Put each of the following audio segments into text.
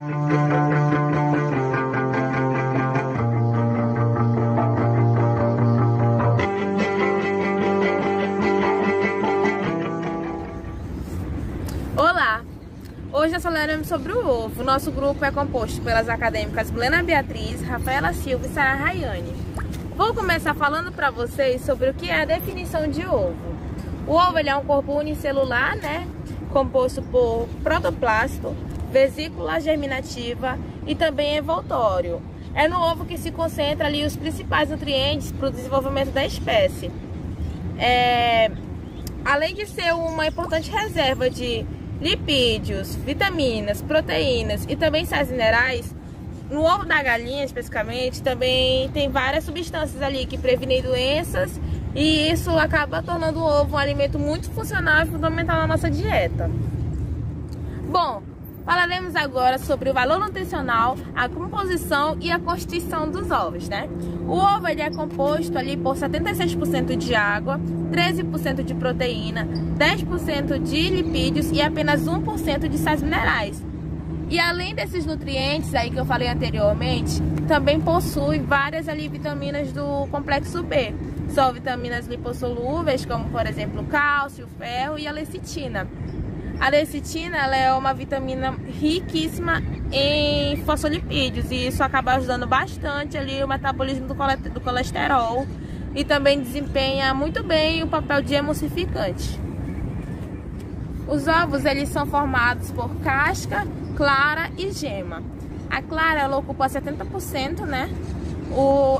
Olá! Hoje nós falaremos sobre o ovo. Nosso grupo é composto pelas acadêmicas Milena Beatriz, Rafaela Silva e Sara Rayane. Vou começar falando para vocês sobre o que é a definição de ovo. O ovo ele é um corpo unicelular, composto por protoplástico, vesícula germinativa e também envoltório. É no ovo que se concentra ali os principais nutrientes para o desenvolvimento da espécie. Além de ser uma importante reserva de lipídios, vitaminas, proteínas e também sais minerais, no ovo da galinha especificamente também tem várias substâncias ali que previnem doenças, e isso acaba tornando o ovo um alimento muito funcional e fundamental na nossa dieta. Bom, falaremos agora sobre o valor nutricional, a composição e a constituição dos ovos, O ovo ele é composto ali por 76% de água, 13% de proteína, 10% de lipídios e apenas 1% de sais minerais. E além desses nutrientes aí que eu falei anteriormente, também possui várias ali vitaminas do complexo B. São vitaminas lipossolúveis, como por exemplo o cálcio, o ferro e a lecitina. A lecitina ela é uma vitamina riquíssima em fosfolipídios e isso acaba ajudando bastante ali o metabolismo do colesterol e também desempenha muito bem o papel de emulsificante. Os ovos eles são formados por casca, clara e gema. A clara ela ocupa 70%,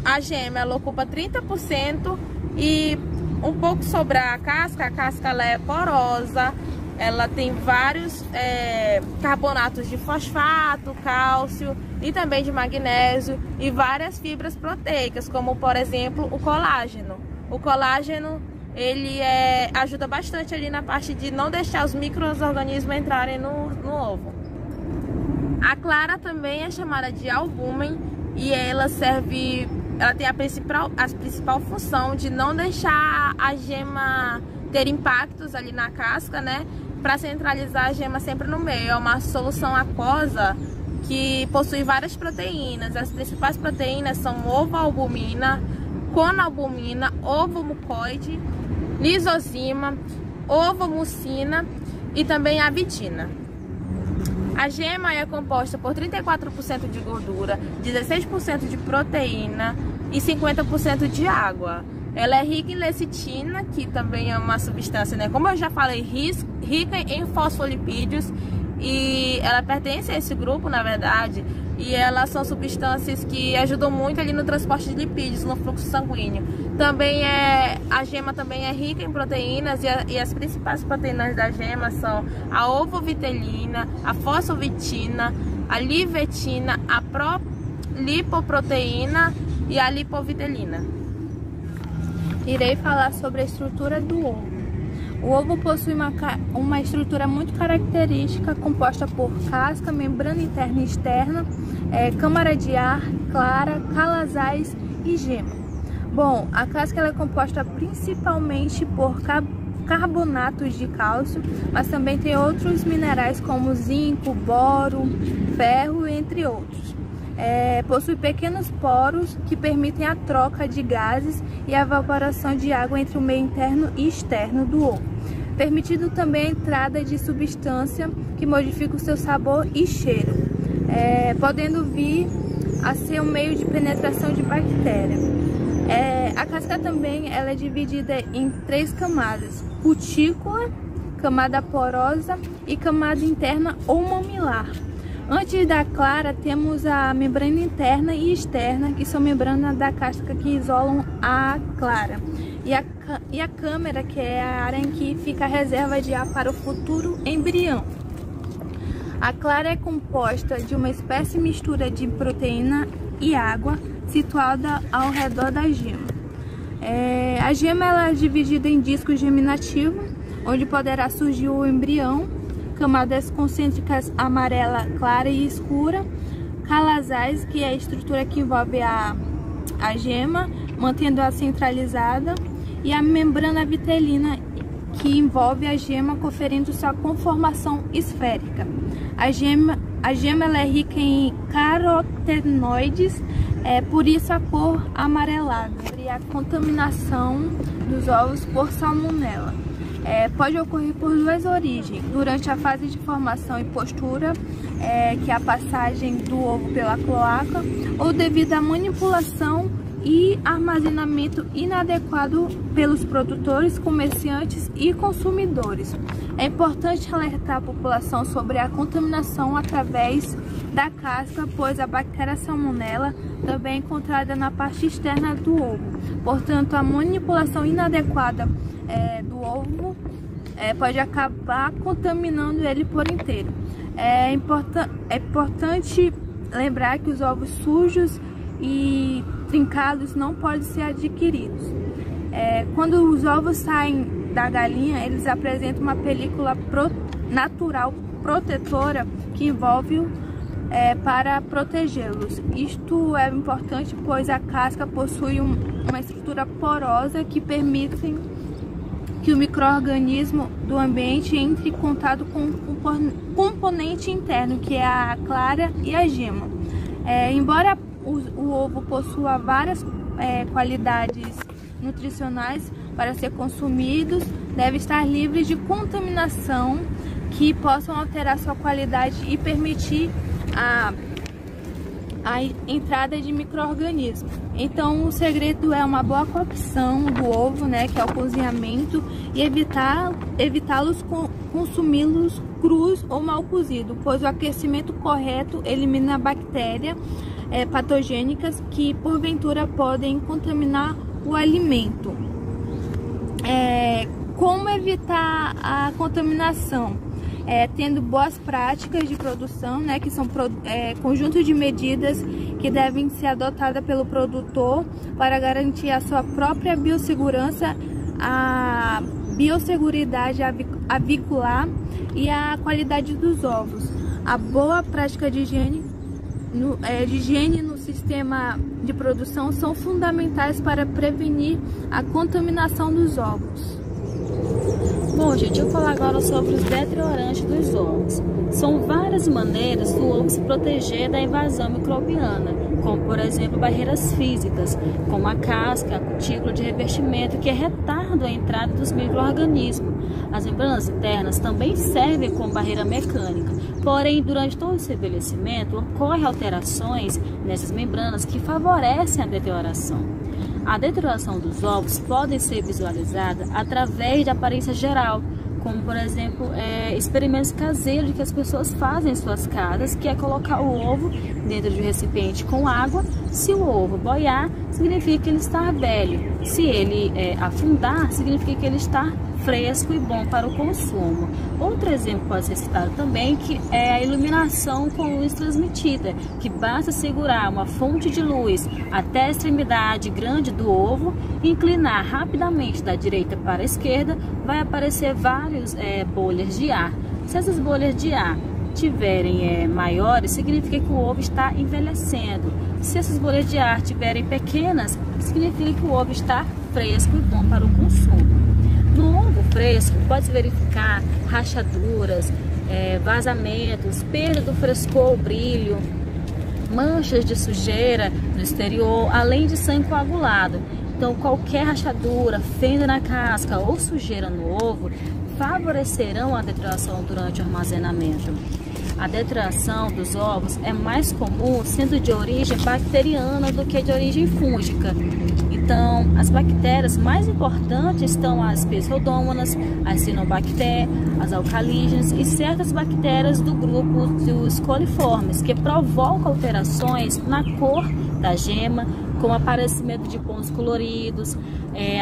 a gema ela ocupa 30% e um pouco sobra a casca ela é porosa, ela tem vários carbonatos de fosfato, cálcio e também de magnésio e várias fibras proteicas, como por exemplo o colágeno. O colágeno ele ajuda bastante ali na parte de não deixar os micro-organismos entrarem no ovo. A clara também é chamada de albúmen e ela tem a principal função de não deixar a gema ter impactos ali na casca, para centralizar a gema sempre no meio. É uma solução aquosa que possui várias proteínas. As principais proteínas são ovoalbumina, conalbumina, ovomucoide, lisozima, ovomucina e também a vitina. A gema é composta por 34% de gordura, 16% de proteína e 50% de água. Ela é rica em lecitina, que também é uma substância, como eu já falei, rica em fosfolipídios, e ela pertence a esse grupo, na verdade, e elas são substâncias que ajudam muito ali no transporte de lipídios, no fluxo sanguíneo. Também a gema também é rica em proteínas, e as principais proteínas da gema são a ovovitelina, a fosfovitina, a livetina, a prolipoproteína e a lipovitelina. Irei falar sobre a estrutura do ovo. O ovo possui uma estrutura muito característica, composta por casca, membrana interna e externa, câmara de ar, clara, calazais e gema. Bom, a casca ela é composta principalmente por carbonatos de cálcio, mas também tem outros minerais como zinco, boro, ferro, entre outros. Possui pequenos poros que permitem a troca de gases e a evaporação de água entre o meio interno e externo do ovo, permitindo também a entrada de substância que modifica o seu sabor e cheiro, podendo vir a ser um meio de penetração de bactéria. A casca também ela é dividida em 3 camadas: cutícula, camada porosa e camada interna ou mamilar. Antes da clara, temos a membrana interna e externa, que são membranas da casca que isolam a clara. E a câmara, que é a área em que fica a reserva de ar para o futuro embrião. A clara é composta de uma espécie mistura de proteína e água, situada ao redor da gema. A gema ela é dividida em discos germinativos, onde poderá surgir o embrião, camadas concêntricas amarela, clara e escura, calazais, que é a estrutura que envolve a gema, mantendo-a centralizada, e a membrana vitelina, que envolve a gema, conferindo sua conformação esférica. A A gema ela é rica em carotenoides, por isso a cor amarelada. E a contaminação dos ovos por salmonela pode ocorrer por duas origens: durante a fase de formação e postura, que é a passagem do ovo pela cloaca, ou devido à manipulação e armazenamento inadequado pelos produtores, comerciantes e consumidores. É importante alertar a população sobre a contaminação através da casca, pois a bactéria salmonela também é encontrada na parte externa do ovo. Portanto, a manipulação inadequada do ovo pode acabar contaminando ele por inteiro. É importante lembrar que os ovos sujos e trincados não podem ser adquiridos. Quando os ovos saem da galinha, eles apresentam uma película natural protetora que envolve para protegê-los. Isto é importante, pois a casca possui uma estrutura porosa que permite que o micro-organismo do ambiente entre em contato com o componente interno, que é a clara e a gema. Embora o ovo possua várias qualidades nutricionais para ser consumidos, deve estar livre de contaminação que possam alterar sua qualidade e permitir a entrada de micro-organismos. Então o segredo é uma boa cocção do ovo, que é o cozinhamento, e evitá-los consumi-los crus ou mal cozidos, pois o aquecimento correto elimina bactérias patogênicas que porventura podem contaminar o alimento. Como evitar a contaminação? Tendo boas práticas de produção, que são conjunto de medidas que devem ser adotadas pelo produtor para garantir a sua própria biossegurança, a biosseguridade avicular e a qualidade dos ovos. A boa prática de higiene no sistema de produção são fundamentais para prevenir a contaminação dos ovos. Bom, gente, eu vou falar agora sobre os deteriorantes dos ovos. São várias maneiras do ovo se proteger da invasão microbiana, como, por exemplo, barreiras físicas, como a casca, a cutícula de revestimento, que retardam a entrada dos micro-organismos. As membranas internas também servem como barreira mecânica, porém, durante todo esse envelhecimento, ocorrem alterações nessas membranas que favorecem a deterioração. A deterioração dos ovos pode ser visualizada através da aparência geral, como, por exemplo, experimentos caseiros que as pessoas fazem em suas casas, que é colocar o ovo dentro de um recipiente com água. Se o ovo boiar, significa que ele está velho. Se ele afundar, significa que ele está fresco e bom para o consumo. Outro exemplo pode ser citado também, que é a iluminação com luz transmitida, que basta segurar uma fonte de luz até a extremidade grande do ovo, inclinar rapidamente da direita para a esquerda, vai aparecer várias bolhas de ar. Se essas bolhas de ar tiverem maiores, significa que o ovo está envelhecendo. Se essas bolhas de ar tiverem pequenas, significa que o ovo está fresco e bom para o consumo. No ovo fresco, pode-se verificar rachaduras, vazamentos, perda do frescor, brilho, manchas de sujeira no exterior, além de sangue coagulado. Então, qualquer rachadura, fenda na casca ou sujeira no ovo favorecerão a deterioração durante o armazenamento. A deterioração dos ovos é mais comum sendo de origem bacteriana do que de origem fúngica. Então, as bactérias mais importantes estão as pseudomonas, as cianobactérias, as alcalígenas e certas bactérias do grupo dos coliformes, que provocam alterações na cor da gema, como aparecimento de pontos coloridos.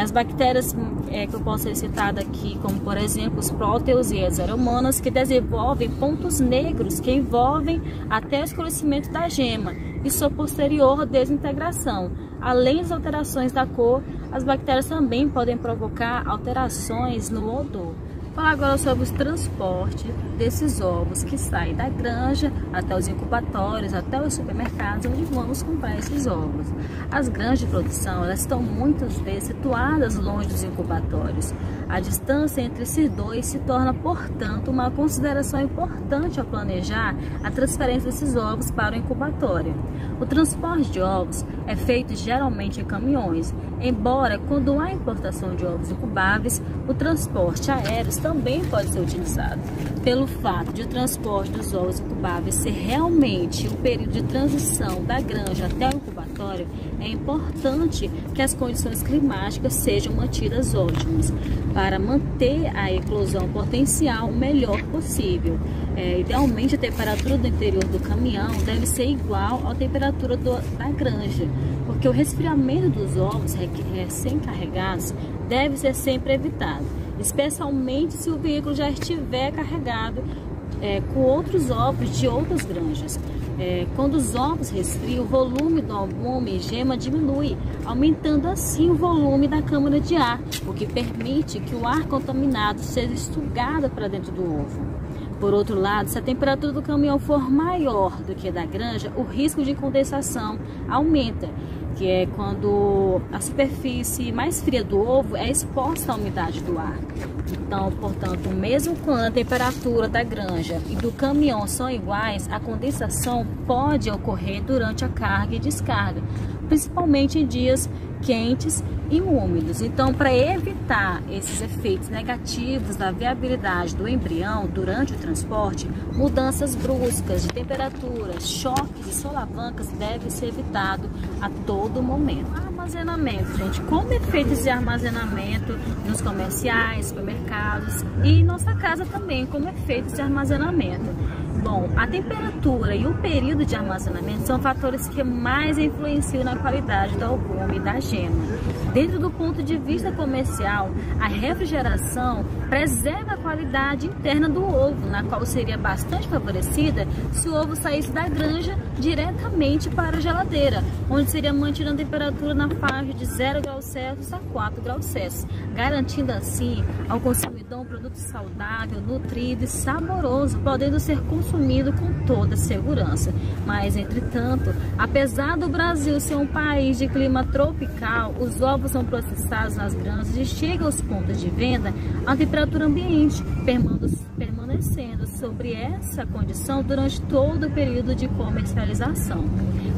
As bactérias que eu posso ser citada aqui, como por exemplo os próteos e as aromonas, que desenvolvem pontos negros que envolvem até o escurecimento da gema e sua posterior desintegração. Além das alterações da cor, as bactérias também podem provocar alterações no odor. Falar agora sobre os transportes desses ovos que saem da granja até os incubatórios, até os supermercados onde vamos comprar esses ovos. As granjas de produção, elas estão muitas vezes situadas longe dos incubatórios. A distância entre esses dois se torna, portanto, uma consideração importante ao planejar a transferência desses ovos para o incubatório. O transporte de ovos é feito geralmente em caminhões, embora quando há importação de ovos incubáveis, o transporte aéreo também pode ser utilizado. Pelo fato de o transporte dos ovos incubáveis ser realmente o período de transição da granja até o incubatório, é importante que as condições climáticas sejam mantidas ótimas para manter a eclosão potencial o melhor possível. Idealmente, a temperatura do interior do caminhão deve ser igual à temperatura da granja, porque o resfriamento dos ovos recém-carregados deve ser sempre evitado, especialmente se o veículo já estiver carregado com outros ovos de outras granjas. Quando os ovos resfriam, o volume do albume e gema diminui, aumentando assim o volume da câmara de ar, o que permite que o ar contaminado seja sugado para dentro do ovo. Por outro lado, se a temperatura do caminhão for maior do que a da granja, o risco de condensação aumenta, que é quando a superfície mais fria do ovo é exposta à umidade do ar. Então, portanto, mesmo quando a temperatura da granja e do caminhão são iguais, a condensação pode ocorrer durante a carga e descarga, principalmente em dias quentes e úmidos. Então, para evitar esses efeitos negativos da viabilidade do embrião durante o transporte, mudanças bruscas de temperatura, choques e solavancas devem ser evitados a todo momento. Armazenamento, gente. Como é feito esse armazenamento nos comerciais, supermercados e em nossa casa também, como é feito esse armazenamento? Bom, a temperatura e o período de armazenamento são fatores que mais influenciam na qualidade do albume e da gema. Dentro do ponto de vista comercial, a refrigeração preserva a qualidade interna do ovo, na qual seria bastante favorecida se o ovo saísse da granja diretamente para a geladeira, onde seria mantida a temperatura na faixa de 0 graus Celsius a 4 graus Celsius, garantindo assim ao consumidor um produto saudável, nutrido e saboroso, podendo ser consumido com toda segurança. Mas, entretanto, apesar do Brasil ser um país de clima tropical, os ovos são processados nas granjas e chegam aos pontos de venda a temperatura ambiente, permanecendo sobre essa condição durante todo o período de comercialização.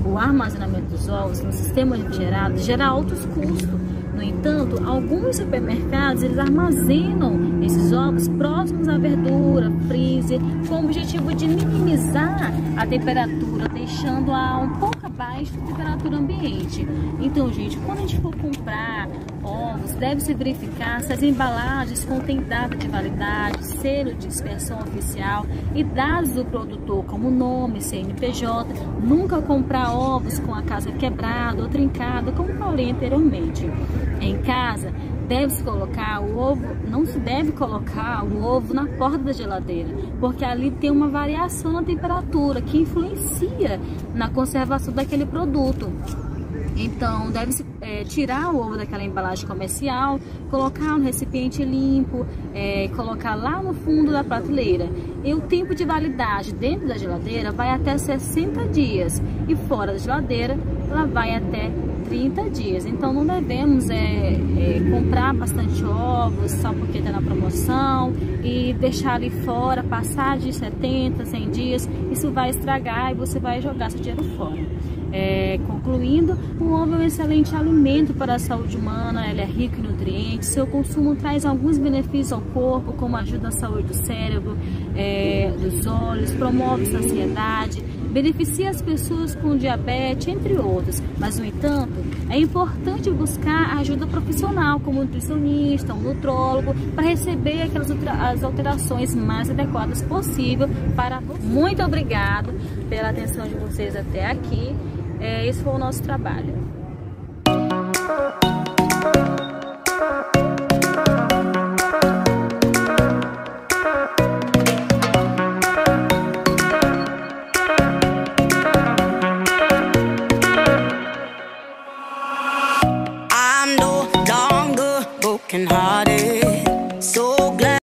O armazenamento dos ovos no sistema refrigerado gera altos custos. No entanto, alguns supermercados eles armazenam esses ovos próximos à verdura, freezer, com o objetivo de minimizar a temperatura, deixando-a um pouco abaixo da temperatura ambiente. Então, gente, quando a gente for comprar ovos, deve-se verificar se as embalagens contêm data de validade, selo de inspeção oficial e dados do produtor, como nome, CNPJ. Nunca comprar ovos com a casca quebrada ou trincada, como falei anteriormente. Em casa, deve-se colocar o ovo, não se deve colocar o ovo na porta da geladeira, porque ali tem uma variação na temperatura que influencia na conservação daquele produto. Então, deve-se tirar o ovo daquela embalagem comercial, colocar no recipiente limpo, colocar lá no fundo da prateleira. E o tempo de validade dentro da geladeira vai até 60 dias e fora da geladeira ela vai até 30 dias. Então não devemos comprar bastante ovos só porque está na promoção e deixar ali fora, passar de 70, 100 dias, isso vai estragar e você vai jogar seu dinheiro fora. Concluindo, o ovo é um excelente alimento para a saúde humana, ele é rico em nutrientes, seu consumo traz alguns benefícios ao corpo, como ajuda na saúde do cérebro, dos olhos, promove saciedade, beneficia as pessoas com diabetes, entre outros. Mas, no entanto, é importante buscar ajuda profissional, como um nutricionista, um nutrólogo, para receber as alterações mais adequadas possível para você. Muito obrigado pela atenção de vocês até aqui. Esse foi o nosso trabalho.